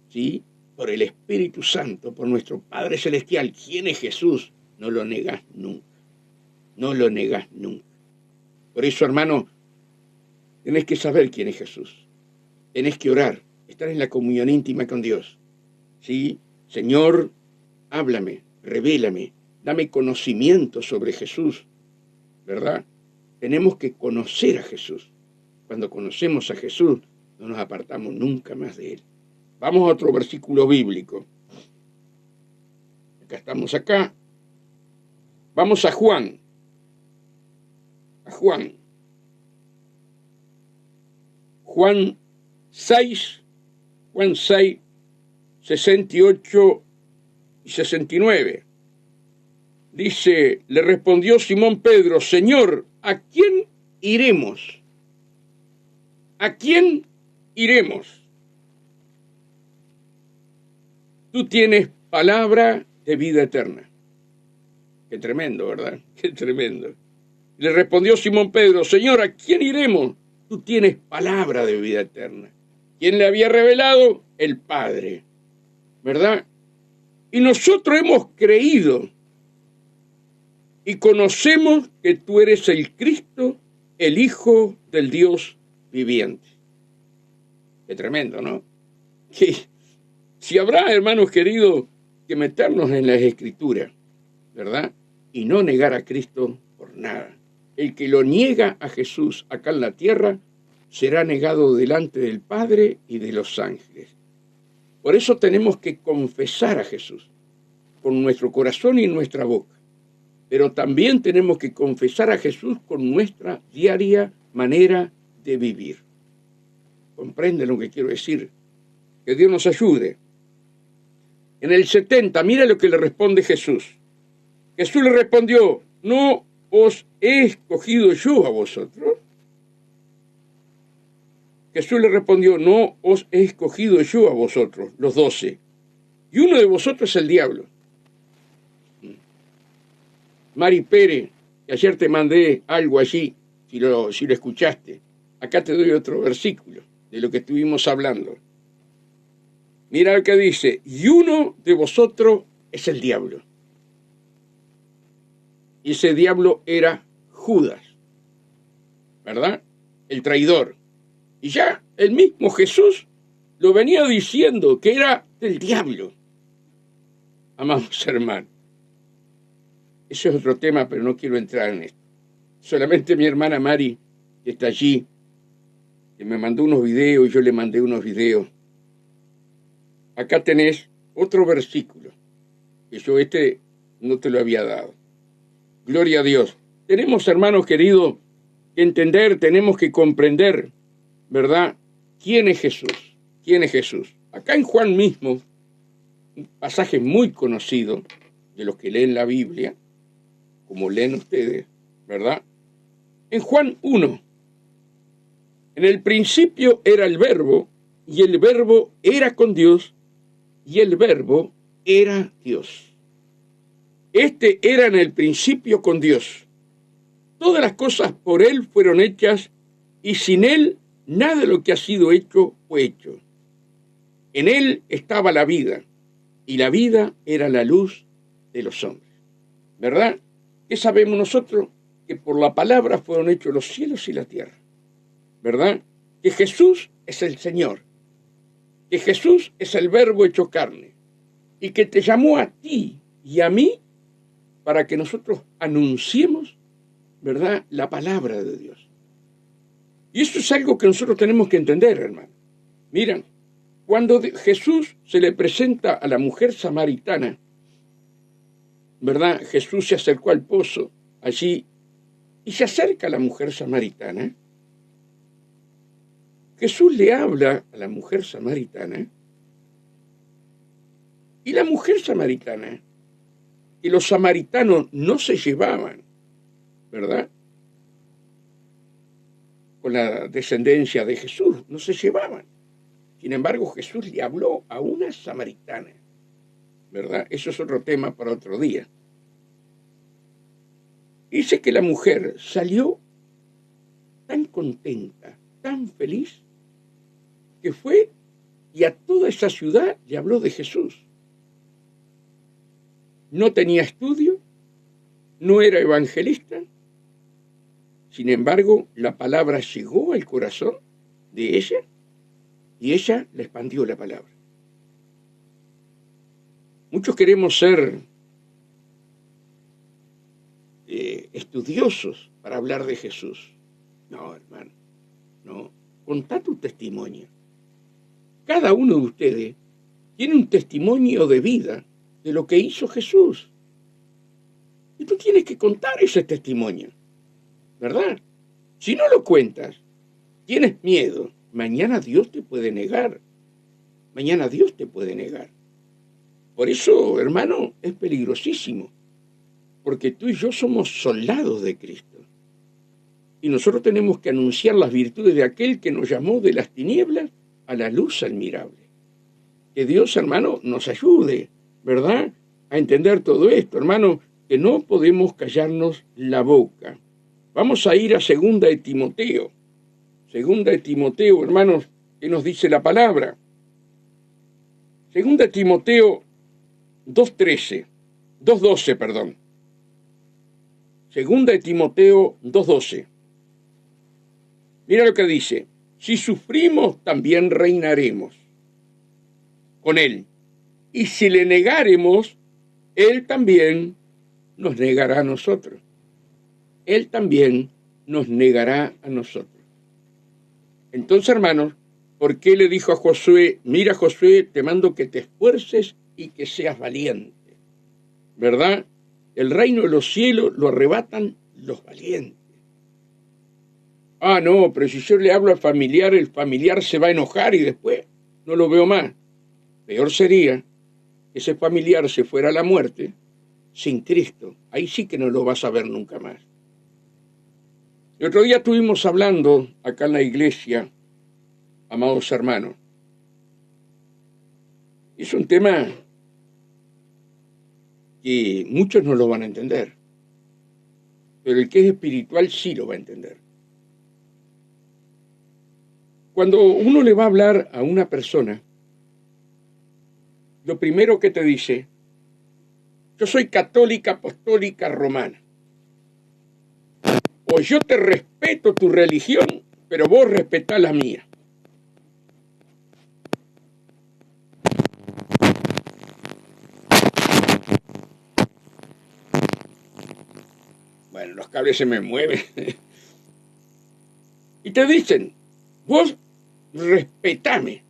S1: ¿sí?, por el Espíritu Santo, por nuestro Padre Celestial, quién es Jesús, no lo negás nunca. No lo negás nunca. Por eso, hermano, tenés que saber quién es Jesús. Tenés que orar, estar en la comunión íntima con Dios. ¿Sí? Señor, háblame, revélame, dame conocimiento sobre Jesús, ¿verdad? Tenemos que conocer a Jesús. Cuando conocemos a Jesús, no nos apartamos nunca más de Él. Vamos a otro versículo bíblico. Estamos acá. Vamos a Juan. Juan 6, 68 y 69. Dice, le respondió Simón Pedro, Señor, ¿a quién iremos? ¿A quién iremos? Tú tienes palabra de vida eterna. Qué tremendo, ¿verdad? Qué tremendo. Le respondió Simón Pedro, Señor, ¿a quién iremos? Tú tienes palabra de vida eterna. ¿Quién le había revelado? El Padre, ¿verdad? Y nosotros hemos creído y conocemos que tú eres el Cristo, el Hijo del Dios viviente. Qué tremendo, ¿no? Que si habrá, hermanos queridos, que meternos en las Escrituras, ¿verdad? Y no negar a Cristo por nada. El que lo niega a Jesús acá en la tierra será negado delante del Padre y de los ángeles. Por eso tenemos que confesar a Jesús con nuestro corazón y nuestra boca. Pero también tenemos que confesar a Jesús con nuestra diaria manera de vivir. ¿Comprenden lo que quiero decir? Que Dios nos ayude. En el 70, mira lo que le responde Jesús. Jesús le respondió, ¿no os he escogido yo a vosotros? Jesús le respondió, no os he escogido yo a vosotros, los 12. Y uno de vosotros es el diablo. Mari Pérez, que ayer te mandé algo allí, si lo escuchaste. Acá te doy otro versículo de lo que estuvimos hablando. Mira lo que dice, y uno de vosotros es el diablo. Y ese diablo era Judas, ¿verdad? El traidor. Y ya el mismo Jesús lo venía diciendo que era del diablo. Amados hermanos, ese es otro tema, pero no quiero entrar en esto. Solamente mi hermana Mari, que está allí, que me mandó unos videos y yo le mandé unos videos. Acá tenés otro versículo, que yo no te lo había dado. Gloria a Dios. Tenemos, hermanos queridos, que entender, tenemos que comprender, ¿verdad? ¿Quién es Jesús? ¿Quién es Jesús? Acá en Juan mismo, un pasaje muy conocido de los que leen la Biblia, como leen ustedes, ¿verdad? En Juan 1, en el principio era el Verbo, y el Verbo era con Dios, y el Verbo era Dios. Este era en el principio con Dios. Todas las cosas por Él fueron hechas, y sin Él nada de lo que ha sido hecho fue hecho. En Él estaba la vida, y la vida era la luz de los hombres. ¿Verdad? ¿Qué sabemos nosotros? Que por la palabra fueron hechos los cielos y la tierra. ¿Verdad? Que Jesús es el Señor. Que Jesús es el Verbo hecho carne. Y que te llamó a ti y a mí para que nosotros anunciemos, ¿verdad?, la palabra de Dios. Y eso es algo que nosotros tenemos que entender, hermano. Miren, cuando Jesús se le presenta a la mujer samaritana, ¿verdad? Jesús se acercó al pozo allí y se acerca a la mujer samaritana. Jesús le habla a la mujer samaritana y la mujer samaritana, que los samaritanos no se llevaban, ¿verdad?, con la descendencia de Jesús, no se llevaban. Sin embargo, Jesús le habló a una samaritana, ¿verdad? Eso es otro tema para otro día. Dice que la mujer salió tan contenta, tan feliz, que fue y a toda esa ciudad le habló de Jesús. No tenía estudio, no era evangelista. Sin embargo, la palabra llegó al corazón de ella y ella le expandió la palabra. Muchos queremos ser estudiosos para hablar de Jesús. No, hermano, no. Contá tu testimonio. Cada uno de ustedes tiene un testimonio de vida de lo que hizo Jesús. Y tú tienes que contar ese testimonio, ¿verdad? Si no lo cuentas, tienes miedo. Mañana Dios te puede negar. Mañana Dios te puede negar. Por eso, hermano, es peligrosísimo. Porque tú y yo somos soldados de Cristo. Y nosotros tenemos que anunciar las virtudes de aquel que nos llamó de las tinieblas a la luz admirable. Que Dios, hermano, nos ayude, ¿verdad?, a entender todo esto, hermano, que no podemos callarnos la boca. Vamos a ir a 2 de Timoteo. 2 de Timoteo, hermanos, ¿qué nos dice la palabra? 2 de Timoteo 2:12, perdón. 2 de Timoteo 2:12. Mira lo que dice. Si sufrimos, también reinaremos con Él. Y si le negáremos, Él también nos negará a nosotros. Él también nos negará a nosotros. Entonces, hermanos, ¿por qué le dijo a Josué, mira, Josué, te mando que te esfuerces y que seas valiente? ¿Verdad? El reino de los cielos lo arrebatan los valientes. Ah, no, pero si yo le hablo al familiar, el familiar se va a enojar y después no lo veo más. Peor sería que ese familiar se fuera a la muerte sin Cristo. Ahí sí que no lo vas a ver nunca más. El otro día estuvimos hablando acá en la iglesia, amados hermanos. Es un tema que muchos no lo van a entender, pero el que es espiritual sí lo va a entender. Cuando uno le va a hablar a una persona, lo primero que te dice, yo soy católica, apostólica, romana. O yo te respeto tu religión, pero vos respetá la mía. los cables se me mueven. Y te dicen, vos respetame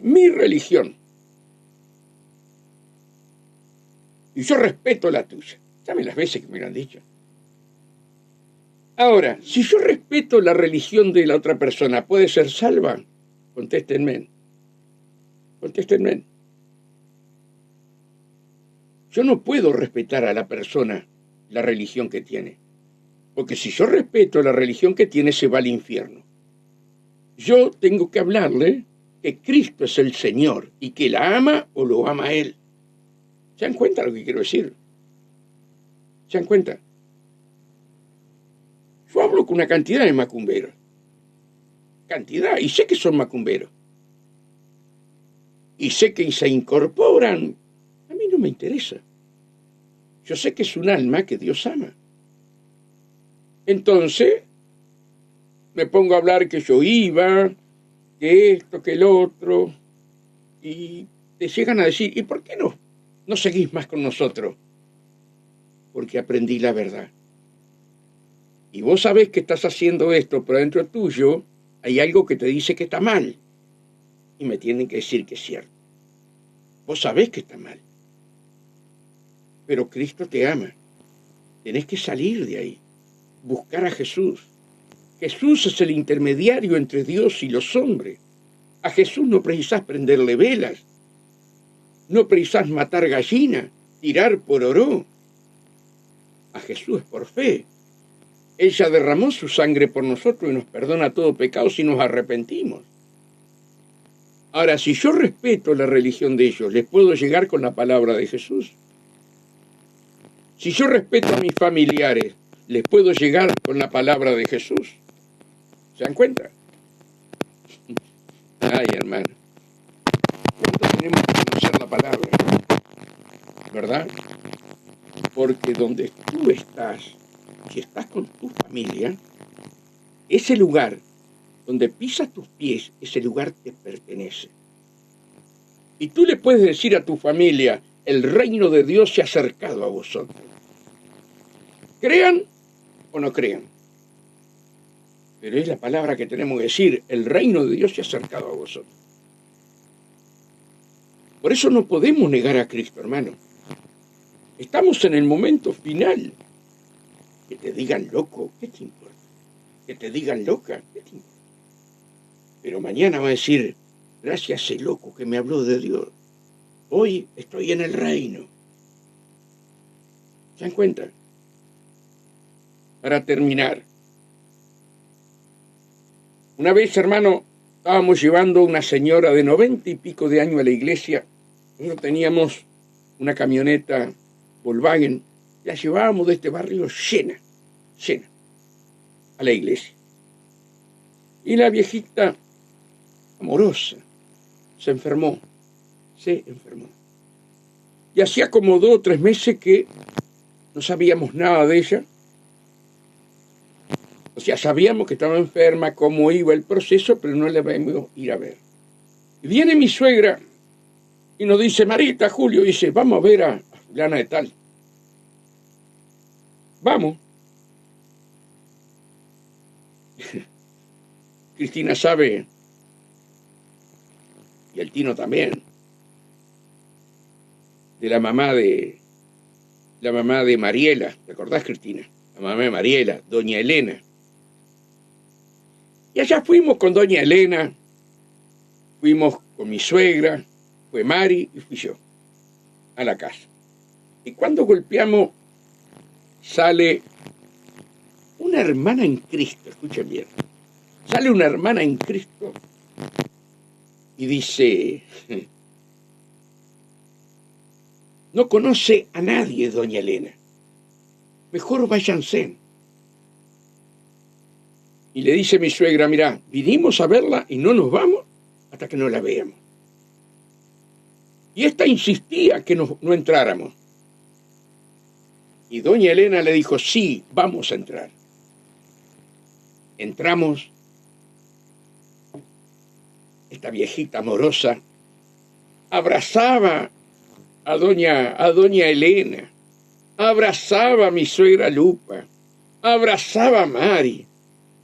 S1: mi religión. Y yo respeto la tuya. ¿Saben las veces que me lo han dicho? Ahora, si yo respeto la religión de la otra persona, ¿puede ser salva? Contéstenme. Contéstenme. Yo no puedo respetar a la persona la religión que tiene. Porque si yo respeto la religión que tiene, se va al infierno. Yo tengo que hablarle que Cristo es el Señor y que la ama o lo ama a Él. ¿Se dan cuenta lo que quiero decir? ¿Se dan cuenta? Yo hablo con una cantidad de macumberos. Cantidad. Y sé que son macumberos. Y sé que se incorporan. A mí no me interesa. Yo sé que es un alma que Dios ama. Entonces, me pongo a hablar que yo iba, que esto, que el otro. Y te llegan a decir, ¿y por qué no seguís más con nosotros? Porque aprendí la verdad. Y vos sabés que estás haciendo esto, pero dentro tuyo hay algo que te dice que está mal. Y me tienen que decir que es cierto. Vos sabés que está mal. Pero Cristo te ama. Tenés que salir de ahí. Buscar a Jesús. Jesús es el intermediario entre Dios y los hombres. A Jesús no precisás prenderle velas. No precisás matar gallina, tirar por oro. A Jesús es por fe. Ella derramó su sangre por nosotros y nos perdona todo pecado si nos arrepentimos. Ahora, si yo respeto la religión de ellos, ¿les puedo llegar con la palabra de Jesús? Si yo respeto a mis familiares, ¿les puedo llegar con la palabra de Jesús? ¿Se dan cuenta? Ay, hermano. ¿Cuánto tenemos que conocer la palabra? ¿Verdad? Porque donde tú estás, si estás con tu familia, ese lugar donde pisas tus pies, ese lugar te pertenece. Y tú le puedes decir a tu familia, el reino de Dios se ha acercado a vosotros. Crean o no crean. Pero es la palabra que tenemos que decir, el reino de Dios se ha acercado a vosotros. Por eso no podemos negar a Cristo, hermano. Estamos en el momento final. Que te digan loco, ¿qué te importa? Que te digan loca, ¿qué te importa? Pero mañana va a decir, gracias a ese loco que me habló de Dios. Hoy estoy en el reino. ¿Se dan cuenta? Para terminar. Una vez, hermano, estábamos llevando a una señora de 90 y pico de años a la iglesia. Nosotros teníamos una camioneta Volkswagen. La llevábamos de este barrio llena, a la iglesia. Y la viejita, amorosa, se enfermó. Y hacía como 2 o 3 meses que no sabíamos nada de ella. O sea, sabíamos que estaba enferma, cómo iba el proceso, pero no la íbamos a ir a ver. Y viene mi suegra y nos dice, Marita, Julio, dice, vamos a ver a fulana de tal. Vamos. Cristina sabe, y el Tino también, de la mamá de Mariela. ¿Te acordás, Cristina? La mamá de Mariela, doña Elena. Y allá fuimos con doña Elena, fuimos con mi suegra, fue Mari y fui yo, a la casa. Y cuando golpeamos, sale una hermana en Cristo, escuchen bien, sale una hermana en Cristo y dice, no conoce a nadie, doña Elena, mejor váyanse. Y le dice mi suegra, mirá, vinimos a verla y no nos vamos hasta que no la veamos. Y esta insistía que no entráramos. Y doña Elena le dijo, sí, vamos a entrar. Entramos. Esta viejita amorosa abrazaba a doña Elena, abrazaba a mi suegra Lupa, abrazaba a Mari.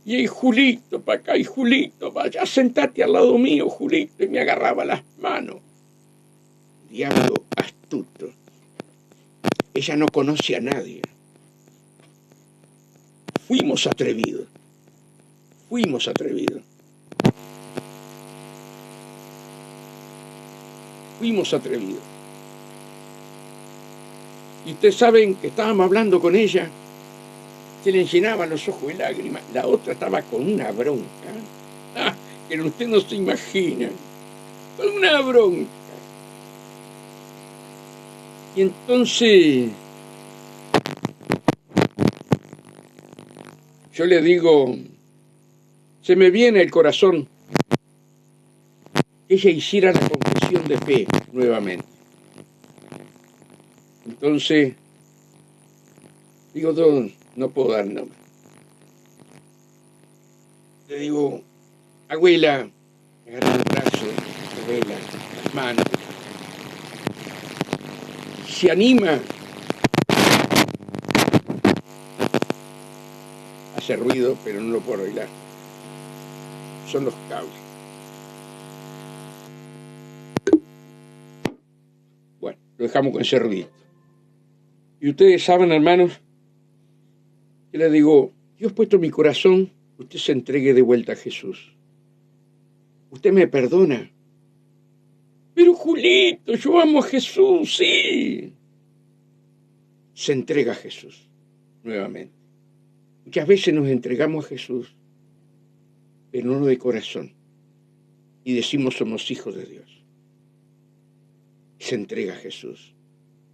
S1: Y ahí, Julito, para acá, y Julito, vaya, sentate al lado mío, Julito, y me agarraba las manos. Diablo astuto. Ella no conoce a nadie. Fuimos atrevidos. Fuimos atrevidos. Fuimos atrevidos. Y ustedes saben que estábamos hablando con ella, se le llenaban los ojos de lágrimas. La otra estaba con una bronca. Que usted no se imagina. Con una bronca. Y entonces yo le digo, se me viene al corazón que ella hiciera la confesión de fe nuevamente. Entonces, digo, no puedo dar nombre. Le digo, abuela, me agarra el brazo, abuela, las manos. Se anima. Hace ruido, pero no lo puedo arreglar. Son los cables. Bueno, lo dejamos con ese ruido. Y ustedes saben, hermanos, que les digo, Dios puesto en mi corazón, usted se entregue de vuelta a Jesús. Usted me perdona. Pero Julito, yo amo a Jesús, sí. Se entrega a Jesús nuevamente. Muchas veces nos entregamos a Jesús, pero no de corazón. Y decimos somos hijos de Dios. Se entrega a Jesús,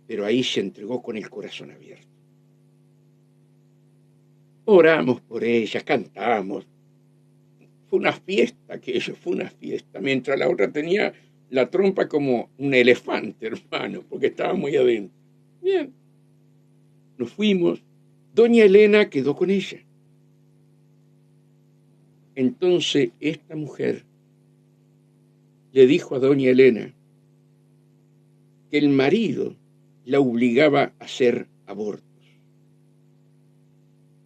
S1: pero ahí se entregó con el corazón abierto. Oramos por ella, cantamos. Fue una fiesta aquello, fue una fiesta. Mientras la otra tenía la trompa como un elefante, hermano, porque estaba muy adentro. Bien. Nos fuimos. Doña Elena quedó con ella. Entonces esta mujer le dijo a doña Elena que el marido la obligaba a hacer abortos.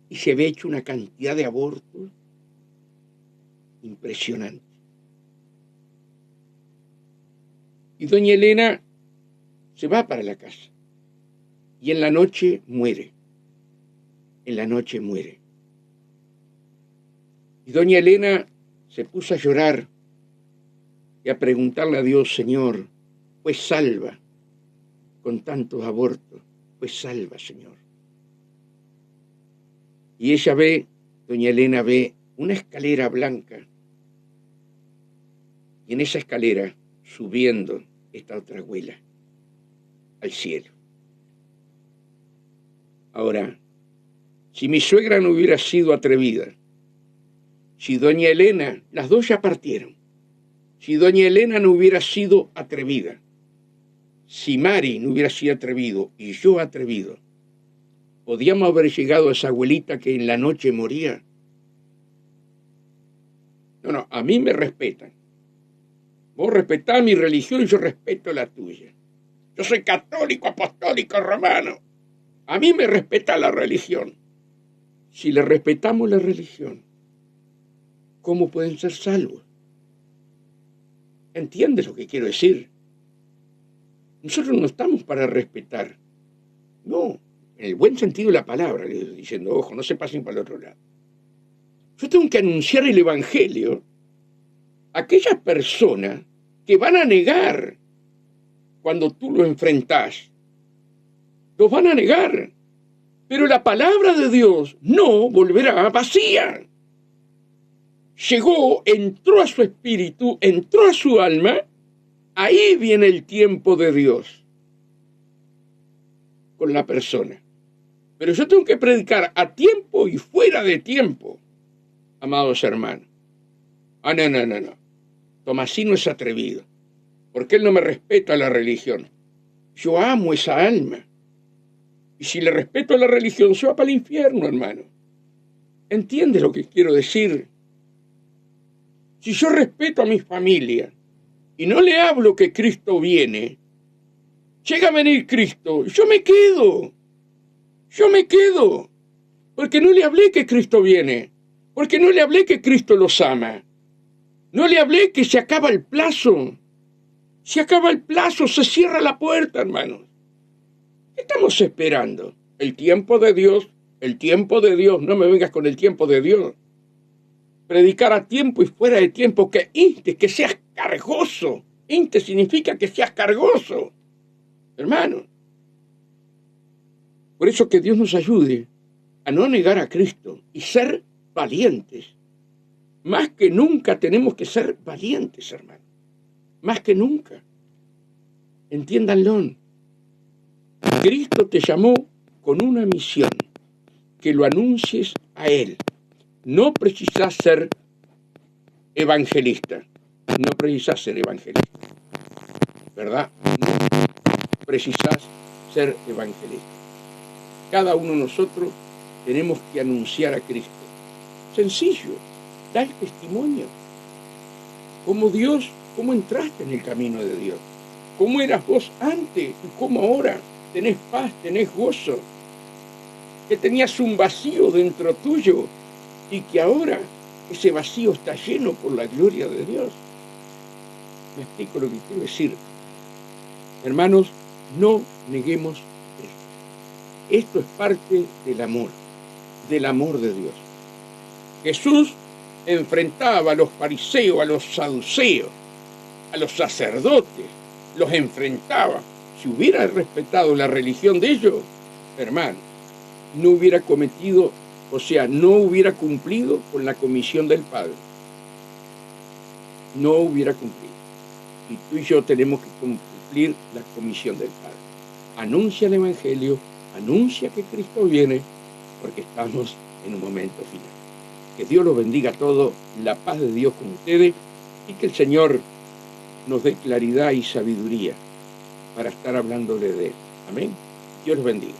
S1: Y se había hecho una cantidad de abortos impresionante. Y doña Elena se va para la casa. Y en la noche muere. En la noche muere. Y doña Elena se puso a llorar y a preguntarle a Dios, Señor, pues salva con tantos abortos, pues salva, Señor. Y ella ve, doña Elena ve una escalera blanca y en esa escalera subiendo esta otra abuela al cielo. Ahora, si mi suegra no hubiera sido atrevida, si doña Elena, las dos ya partieron, si doña Elena no hubiera sido atrevida, si Mari no hubiera sido atrevido y yo atrevido, ¿podíamos haber llegado a esa abuelita que en la noche moría? No, a mí me respetan. Vos respetás mi religión y yo respeto la tuya. Yo soy católico, apostólico, romano. A mí me respeta la religión. Si le respetamos la religión, ¿cómo pueden ser salvos? ¿Entiendes lo que quiero decir? Nosotros no estamos para respetar. No, en el buen sentido de la palabra, diciendo, ojo, no se pasen para el otro lado. Yo tengo que anunciar el evangelio a aquellas personas que van a negar cuando tú lo enfrentás. Los van a negar. Pero la palabra de Dios no volverá vacía. Llegó, entró a su espíritu, entró a su alma. Ahí viene el tiempo de Dios con la persona. Pero yo tengo que predicar a tiempo y fuera de tiempo, amados hermanos. No. Tomasino es atrevido, porque él no me respeta la religión. Yo amo esa alma. Y si le respeto a la religión, se va para el infierno, hermano. ¿Entiendes lo que quiero decir? Si yo respeto a mi familia y no le hablo que Cristo viene, llega a venir Cristo, yo me quedo. Yo me quedo, porque no le hablé que Cristo viene, porque no le hablé que Cristo los ama. No le hablé que se acaba el plazo. Se acaba el plazo, se cierra la puerta, hermanos. ¿Qué estamos esperando? El tiempo de Dios, el tiempo de Dios. No me vengas con el tiempo de Dios. Predicar a tiempo y fuera de tiempo, que instes, que seas cargoso. Inte significa que seas cargoso, hermano. Por eso que Dios nos ayude a no negar a Cristo y ser valientes. Más que nunca tenemos que ser valientes, hermano. Más que nunca. Entiéndanlo. Cristo te llamó con una misión, que lo anuncies a Él. No precisas ser evangelista. No precisas ser evangelista. ¿Verdad? No precisas ser evangelista. Cada uno de nosotros tenemos que anunciar a Cristo. Sencillo. Da el testimonio. Como Dios, cómo entraste en el camino de Dios. Cómo eras vos antes y cómo ahora tenés paz, tenés gozo. Que tenías un vacío dentro tuyo y que ahora ese vacío está lleno por la gloria de Dios. Me explico lo que quiero decir. Hermanos, no neguemos esto. Esto es parte del amor de Dios. Jesús enfrentaba a los fariseos, a los saduceos, a los sacerdotes, los enfrentaba. Si hubiera respetado la religión de ellos, hermano, no hubiera cometido, o sea, no hubiera cumplido con la comisión del Padre. No hubiera cumplido. Y tú y yo tenemos que cumplir la comisión del Padre. Anuncia el Evangelio, anuncia que Cristo viene, porque estamos en un momento final. Que Dios los bendiga a todos, la paz de Dios con ustedes, y que el Señor nos dé claridad y sabiduría para estar hablándole de Él. Amén. Dios los bendiga.